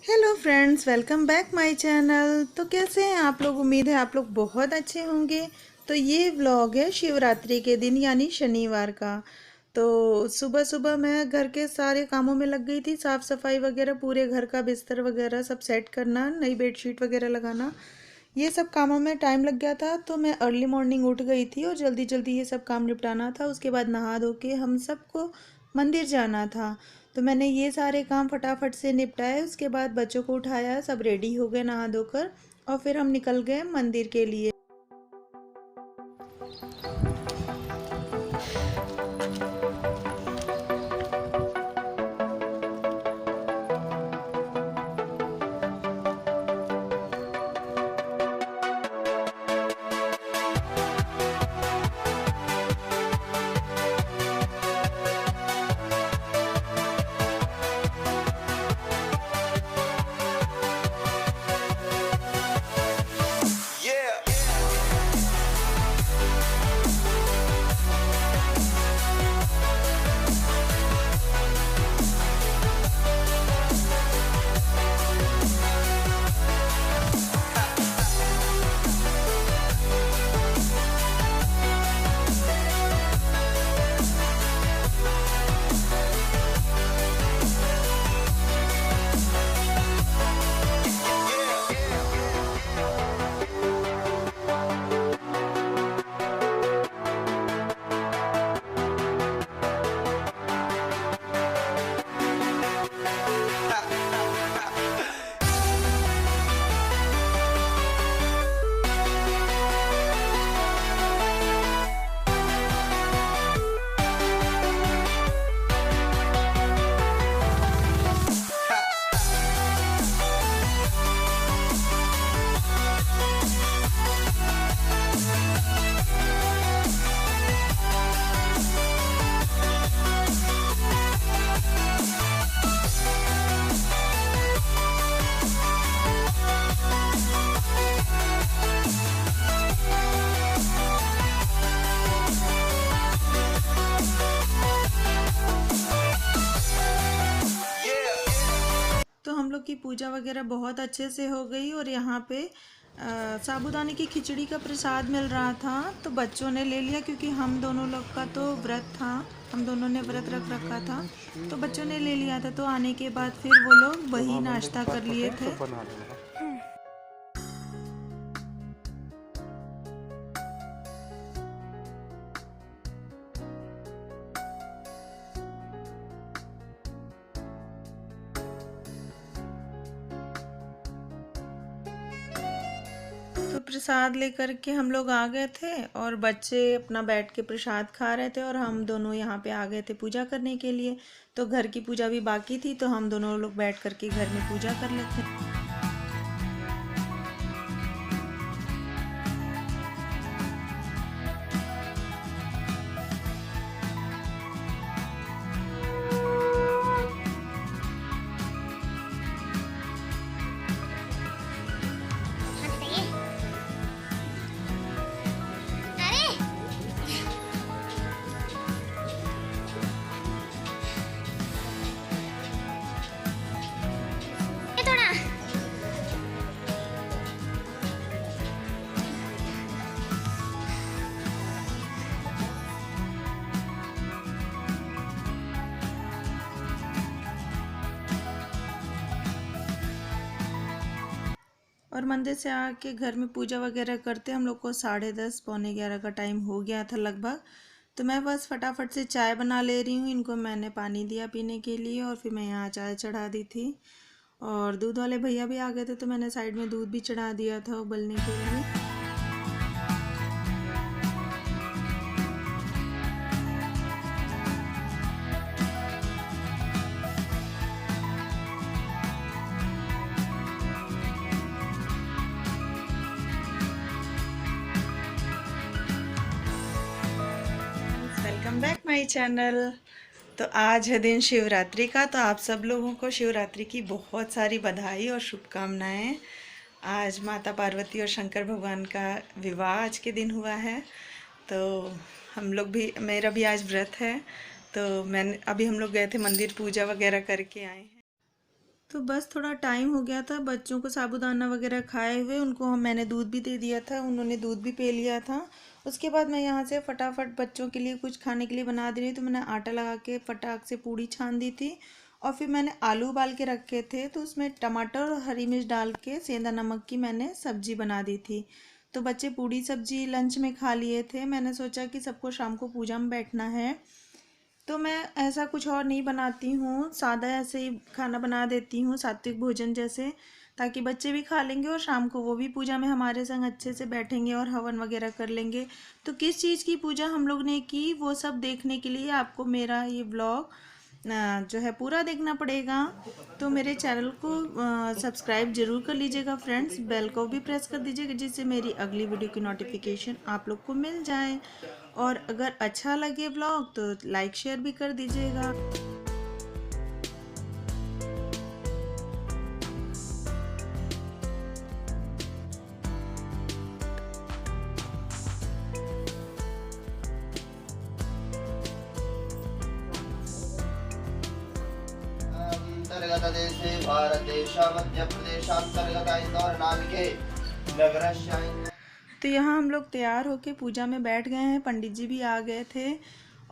Hello friends, welcome back my channel. तो कैसे हैं आप लोग? उम्मीद है आप लोग बहुत अच्छे होंगे। तो ये व्लॉग है शिवरात्रि के दिन यानी शनिवार का। तो सुबह सुबह मैं घर के सारे कामों में लग गई थी, साफ़ सफाई वगैरह, पूरे घर का बिस्तर वगैरह सब सेट करना, नई बेडशीट वगैरह लगाना, ये सब कामों में टाइम लग गया था। तो मैं अर्ली मॉर्निंग उठ गई थी और जल्दी जल्दी ये सब काम निपटाना था। उसके बाद नहा धो के हम सबको मंदिर जाना था। तो मैंने ये सारे काम फटाफट से निपटाए। उसके बाद बच्चों को उठाया, सब रेडी हो गए नहा धोकर, और फिर हम निकल गए मंदिर के लिए। तो हम लोग की पूजा वगैरह बहुत अच्छे से हो गई। और यहाँ पे साबूदाने की खिचड़ी का प्रसाद मिल रहा था, तो बच्चों ने ले लिया क्योंकि हम दोनों लोग का तो व्रत था, हम दोनों ने व्रत रख रखा था, तो बच्चों ने ले लिया था। तो आने के बाद फिर वो लोग वही नाश्ता कर लिए थे। तो प्रसाद लेकर के हम लोग आ गए थे, और बच्चे अपना बैठ के प्रसाद खा रहे थे, और हम दोनों यहाँ पे आ गए थे पूजा करने के लिए। तो घर की पूजा भी बाकी थी, तो हम दोनों लोग बैठ करके घर में पूजा कर लेते। और मंदिर से आके घर में पूजा वगैरह करते हम लोग को 10:30 पौने 11 का टाइम हो गया था लगभग। तो मैं बस फटाफट से चाय बना ले रही हूँ। इनको मैंने पानी दिया पीने के लिए, और फिर मैं यहाँ चाय चढ़ा दी थी। और दूध वाले भैया भी आ गए थे, तो मैंने साइड में दूध भी चढ़ा दिया था उबलने के लिए। Welcome back my channel. तो आज है दिन शिवरात्रि का। तो आप सब लोगों को शिवरात्रि की बहुत सारी बधाई और शुभकामनाएं। आज माता पार्वती और शंकर भगवान का विवाह आज के दिन हुआ है। तो हम लोग भी, मेरा भी आज व्रत है। तो मैंने अभी हम लोग गए थे मंदिर, पूजा वगैरह करके आए हैं। तो बस थोड़ा टाइम हो गया था, बच्चों को साबूदाना वगैरह खाए हुए, उनको मैंने दूध भी दे दिया था, उन्होंने दूध भी पी लिया था। उसके बाद मैं यहाँ से फटाफट बच्चों के लिए कुछ खाने के लिए बना दे रही, तो मैंने आटा लगा के फटाक से पूड़ी छान दी थी। और फिर मैंने आलू उबाल के रखे थे, तो उसमें टमाटर और हरी मिर्च डाल के सेंधा नमक की मैंने सब्जी बना दी थी। तो बच्चे पूड़ी सब्जी लंच में खा लिए थे। मैंने सोचा कि सबको शाम को पूजा में बैठना है, तो मैं ऐसा कुछ और नहीं बनाती हूँ, सादा ऐसे ही खाना बना देती हूँ, सात्विक भोजन जैसे, ताकि बच्चे भी खा लेंगे और शाम को वो भी पूजा में हमारे संग अच्छे से बैठेंगे और हवन वगैरह कर लेंगे। तो किस चीज़ की पूजा हम लोग ने की वो सब देखने के लिए आपको मेरा ये व्लॉग जो है पूरा देखना पड़ेगा। तो मेरे चैनल को सब्सक्राइब जरूर कर लीजिएगा फ्रेंड्स, बेल को भी प्रेस कर दीजिएगा जिससे मेरी अगली वीडियो की नोटिफिकेशन आप लोग को मिल जाए। और अगर अच्छा लगे ब्लॉग तो लाइक शेयर भी कर दीजिएगा। अंतर्गतदेशे भारतदेशः मध्यप्रदेशान्तर्गत इंदौर नामिके नगरस्य। तो यहाँ हम लोग तैयार होके पूजा में बैठ गए हैं, पंडित जी भी आ गए थे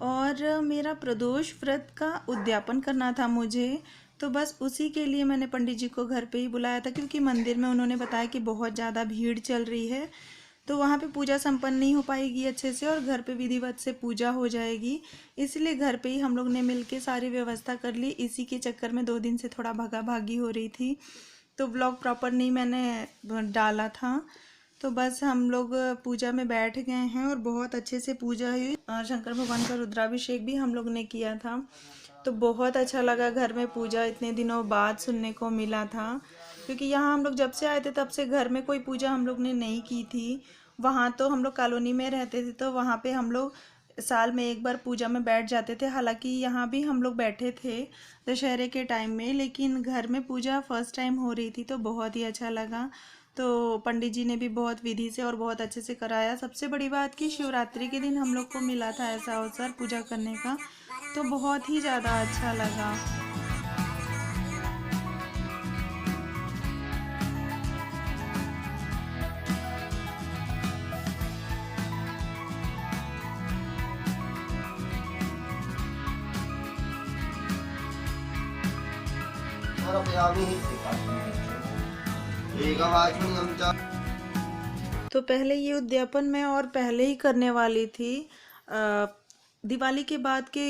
और मेरा प्रदोष व्रत का उद्यापन करना था मुझे। तो बस उसी के लिए मैंने पंडित जी को घर पे ही बुलाया था, क्योंकि मंदिर में उन्होंने बताया कि बहुत ज़्यादा भीड़ चल रही है, तो वहाँ पे पूजा संपन्न नहीं हो पाएगी अच्छे से और घर पे विधिवत से पूजा हो जाएगी। इसलिए घर पे ही हम लोग ने मिलके सारी व्यवस्था कर ली। इसी के चक्कर में 2 दिन से थोड़ा भागा भागी हो रही थी, तो व्लॉग प्रॉपर नहीं मैंने डाला था। तो बस हम लोग पूजा में बैठ गए हैं और बहुत अच्छे से पूजा हुई। शंकर भगवान का रुद्राभिषेक भी हम लोग ने किया था, तो बहुत अच्छा लगा। घर में पूजा इतने दिनों बाद सुनने को मिला था, क्योंकि यहाँ हम लोग जब से आए थे तब से घर में कोई पूजा हम लोग ने नहीं की थी। वहाँ तो हम लोग कॉलोनी में रहते थे, तो वहाँ पे हम लोग साल में एक बार पूजा में बैठ जाते थे। हालांकि यहाँ भी हम लोग बैठे थे दशहरे के टाइम में, लेकिन घर में पूजा फर्स्ट टाइम हो रही थी, तो बहुत ही अच्छा लगा। तो पंडित जी ने भी बहुत विधि से और बहुत अच्छे से कराया। सबसे बड़ी बात कि शिवरात्रि के दिन हम लोग को मिला था ऐसा अवसर पूजा करने का, तो बहुत ही ज़्यादा अच्छा लगा। तो पहले ये उद्यापन मैं और पहले ही करने वाली थी। दिवाली के बाद के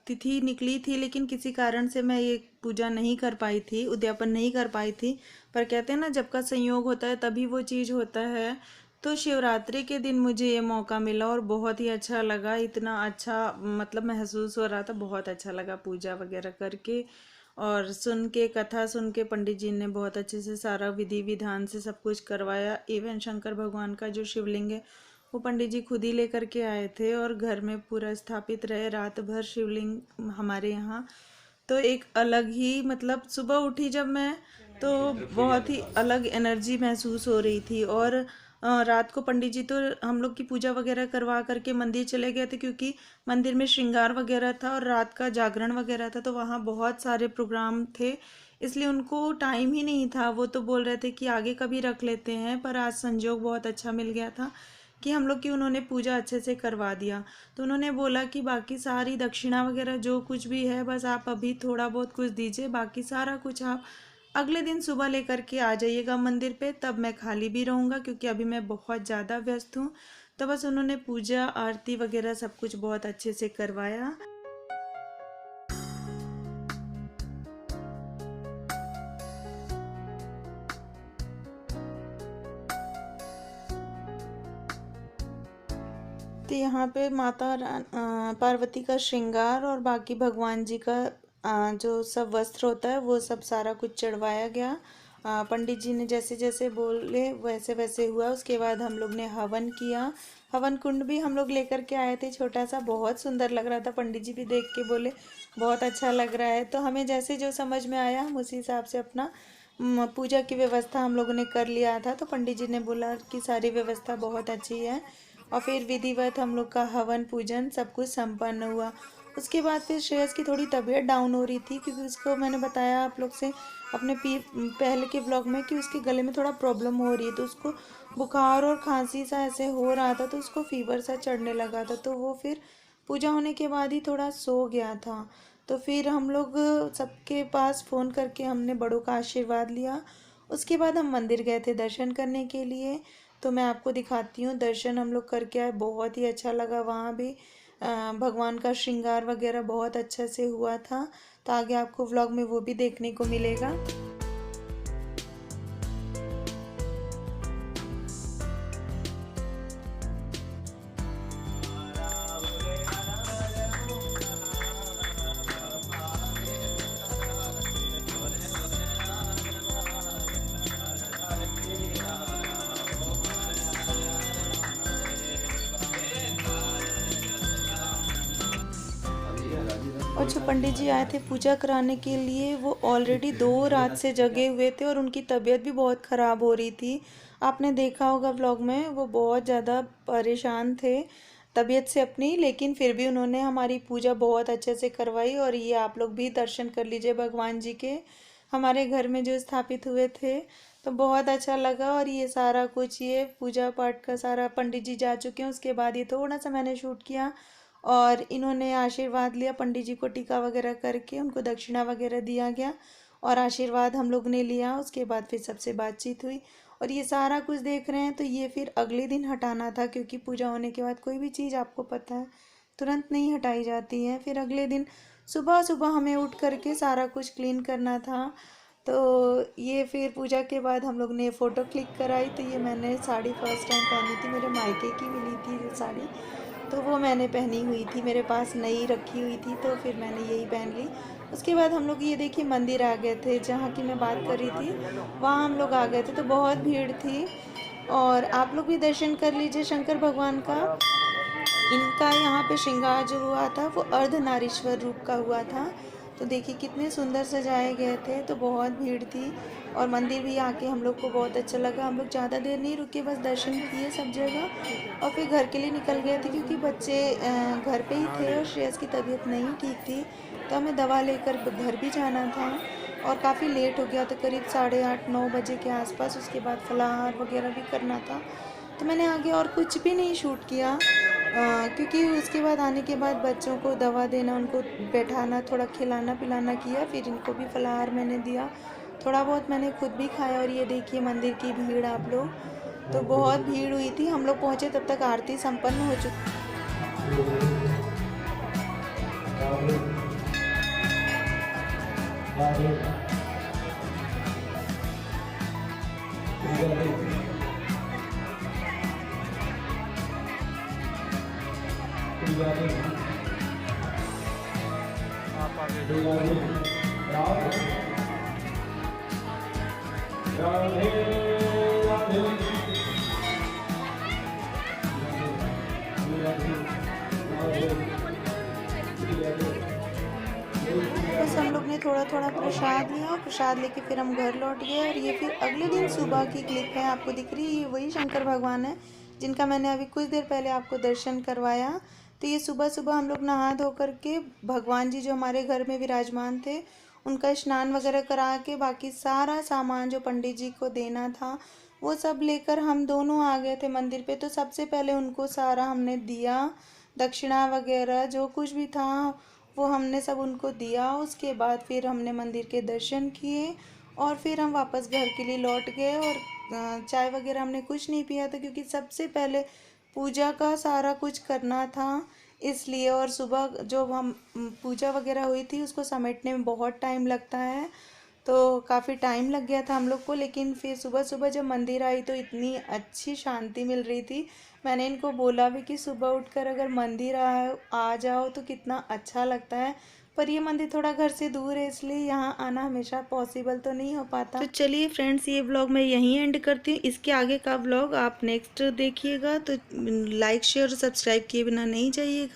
तिथि निकली थी, लेकिन किसी कारण से मैं ये पूजा नहीं कर पाई थी, उद्यापन नहीं कर पाई थी। पर कहते हैं ना, जब का संयोग होता है तभी वो चीज़ होता है। तो शिवरात्रि के दिन मुझे ये मौका मिला और बहुत ही अच्छा लगा। इतना अच्छा मतलब महसूस हो रहा था, बहुत अच्छा लगा पूजा वगैरह करके और सुन के, कथा सुन के। पंडित जी ने बहुत अच्छे से सारा विधि विधान से सब कुछ करवाया। इवन शंकर भगवान का जो शिवलिंग है वो पंडित जी खुद ही लेकर के आए थे और घर में पूरा स्थापित रहे रात भर शिवलिंग हमारे यहाँ। तो एक अलग ही मतलब सुबह उठी जब मैं, तो बहुत ही अलग एनर्जी महसूस हो रही थी। और रात को पंडित जी तो हम लोग की पूजा वगैरह करवा करके मंदिर चले गए थे, क्योंकि मंदिर में श्रृंगार वगैरह था और रात का जागरण वगैरह था, तो वहाँ बहुत सारे प्रोग्राम थे, इसलिए उनको टाइम ही नहीं था। वो तो बोल रहे थे कि आगे कभी रख लेते हैं, पर आज संजोग बहुत अच्छा मिल गया था कि हम लोग की उन्होंने पूजा अच्छे से करवा दिया। तो उन्होंने बोला कि बाकी सारी दक्षिणा वगैरह जो कुछ भी है बस आप अभी थोड़ा बहुत कुछ दीजिए, बाकी सारा कुछ आप अगले दिन सुबह लेकर के आ जाइएगा मंदिर पे, तब मैं खाली भी रहूँगा, क्योंकि अभी मैं बहुत ज़्यादा व्यस्त हूँ। तो बस उन्होंने पूजा आरती वगैरह सब कुछ बहुत अच्छे से करवाया। तो यहाँ पे पार्वती का श्रृंगार और बाकी भगवान जी का जो सब वस्त्र होता है वो सब सारा कुछ चढ़वाया गया। पंडित जी ने जैसे जैसे बोले वैसे वैसे हुआ। उसके बाद हम लोग ने हवन किया। हवन कुंड भी हम लोग लेकर के आए थे छोटा सा, बहुत सुंदर लग रहा था। पंडित जी भी देख के बोले बहुत अच्छा लग रहा है। तो हमें जैसे जो समझ में आया हम उसी हिसाब से अपना पूजा की व्यवस्था हम लोगों ने कर लिया था। तो पंडित जी ने बोला कि सारी व्यवस्था बहुत अच्छी है, और फिर विधिवत हम लोग का हवन पूजन सब कुछ संपन्न हुआ। उसके बाद फिर श्रेयस की थोड़ी तबीयत डाउन हो रही थी, क्योंकि उसको मैंने बताया आप लोग से अपने पहले के ब्लॉग में कि उसके गले में थोड़ा प्रॉब्लम हो रही है, तो उसको बुखार और खांसी सा ऐसे हो रहा था, तो उसको फीवर सा चढ़ने लगा था। तो वो फिर पूजा होने के बाद ही थोड़ा सो गया था। तो फिर हम लोग सबके पास फ़ोन करके हमने बड़ों का आशीर्वाद लिया। उसके बाद हम मंदिर गए थे दर्शन करने के लिए। तो मैं आपको दिखाती हूँ, दर्शन हम लोग करके आए, बहुत ही अच्छा लगा। वहाँ भी भगवान का श्रृंगार वगैरह बहुत अच्छे से हुआ था। तो आगे आपको व्लॉग में वो भी देखने को मिलेगा। और जो पंडित जी आए थे पूजा कराने के लिए, वो ऑलरेडी 2 रात से जगे हुए थे और उनकी तबीयत भी बहुत ख़राब हो रही थी। आपने देखा होगा व्लॉग में, वो बहुत ज़्यादा परेशान थे तबीयत से अपनी, लेकिन फिर भी उन्होंने हमारी पूजा बहुत अच्छे से करवाई। और ये आप लोग भी दर्शन कर लीजिए भगवान जी के, हमारे घर में जो स्थापित हुए थे। तो बहुत अच्छा लगा। और ये सारा कुछ, ये पूजा पाठ का सारा पंडित जी जा चुके हैं, उसके बाद ये थोड़ा सा मैंने शूट किया और इन्होंने आशीर्वाद लिया। पंडित जी को टीका वगैरह करके उनको दक्षिणा वगैरह दिया गया और आशीर्वाद हम लोग ने लिया। उसके बाद फिर सबसे बातचीत हुई। और ये सारा कुछ देख रहे हैं, तो ये फिर अगले दिन हटाना था, क्योंकि पूजा होने के बाद कोई भी चीज़ आपको पता है तुरंत नहीं हटाई जाती है। फिर अगले दिन सुबह सुबह हमें उठ करके सारा कुछ क्लीन करना था। तो ये फिर पूजा के बाद हम लोग ने फ़ोटो क्लिक कराई। तो ये मैंने साड़ी फर्स्ट टाइम पहनी थी, मेरे मायके की मिली थी ये साड़ी, तो वो मैंने पहनी हुई थी, मेरे पास नई रखी हुई थी, तो फिर मैंने यही पहन ली। उसके बाद हम लोग ये देखिए मंदिर आ गए थे, जहाँ की मैं बात कर रही थी, वहाँ हम लोग आ गए थे। तो बहुत भीड़ थी और आप लोग भी दर्शन कर लीजिए शंकर भगवान का। इनका यहाँ पे श्रृंगार जो हुआ था वो अर्धनारीश्वर रूप का हुआ था। तो देखिए कितने सुंदर सजाए गए थे। तो बहुत भीड़ थी और मंदिर भी आके हम लोग को बहुत अच्छा लगा। हम लोग ज़्यादा देर नहीं रुके, बस दर्शन किए सब जगह और फिर घर के लिए निकल गए थे, क्योंकि बच्चे घर पे ही थे और श्रेयस की तबीयत नहीं ठीक थी, तो हमें दवा लेकर घर भी जाना था और काफ़ी लेट हो गया था, करीब 8:30-9 बजे के आसपास। उसके बाद फलाहार वगैरह भी करना था, तो मैंने आगे और कुछ भी नहीं शूट किया, क्योंकि उसके बाद आने के बाद बच्चों को दवा देना, उनको बैठाना, थोड़ा खिलाना पिलाना किया, फिर इनको भी फलाहार मैंने दिया, थोड़ा बहुत मैंने खुद भी खाया। और ये देखिए मंदिर की भीड़ आप लोग, तो बहुत भीड़ हुई थी। हम लोग पहुँचे तब तक आरती संपन्न हो चुकी। बस हम लोग ने थोड़ा थोड़ा प्रसाद लिया और प्रसाद लेके फिर हम घर लौट गए। और ये फिर अगले दिन सुबह की क्लिप है, आपको दिख रही है, ये वही शंकर भगवान है जिनका मैंने अभी कुछ देर पहले आपको दर्शन करवाया। तो ये सुबह सुबह हम लोग नहा धो करके भगवान जी जो हमारे घर में विराजमान थे उनका स्नान वगैरह करा के, बाकी सारा सामान जो पंडित जी को देना था वो सब लेकर हम दोनों आ गए थे मंदिर पे। तो सबसे पहले उनको सारा हमने दिया, दक्षिणा वगैरह जो कुछ भी था वो हमने सब उनको दिया। उसके बाद फिर हमने मंदिर के दर्शन किए और फिर हम वापस घर के लिए लौट गए। और चाय वगैरह हमने कुछ नहीं पिया था, क्योंकि सबसे पहले पूजा का सारा कुछ करना था इसलिए। और सुबह जो हम पूजा वगैरह हुई थी उसको समेटने में बहुत टाइम लगता है, तो काफ़ी टाइम लग गया था हम लोग को। लेकिन फिर सुबह सुबह जब मंदिर आई तो इतनी अच्छी शांति मिल रही थी। मैंने इनको बोला भी कि सुबह उठकर अगर मंदिर आ जाओ तो कितना अच्छा लगता है, पर ये मंदिर थोड़ा घर से दूर है, इसलिए यहाँ आना हमेशा पॉसिबल तो नहीं हो पाता। तो चलिए फ्रेंड्स, ये व्लॉग मैं यहीं एंड करती हूँ। इसके आगे का व्लॉग आप नेक्स्ट देखिएगा, तो लाइक शेयर और सब्सक्राइब किए बिना नहीं जाइएगा।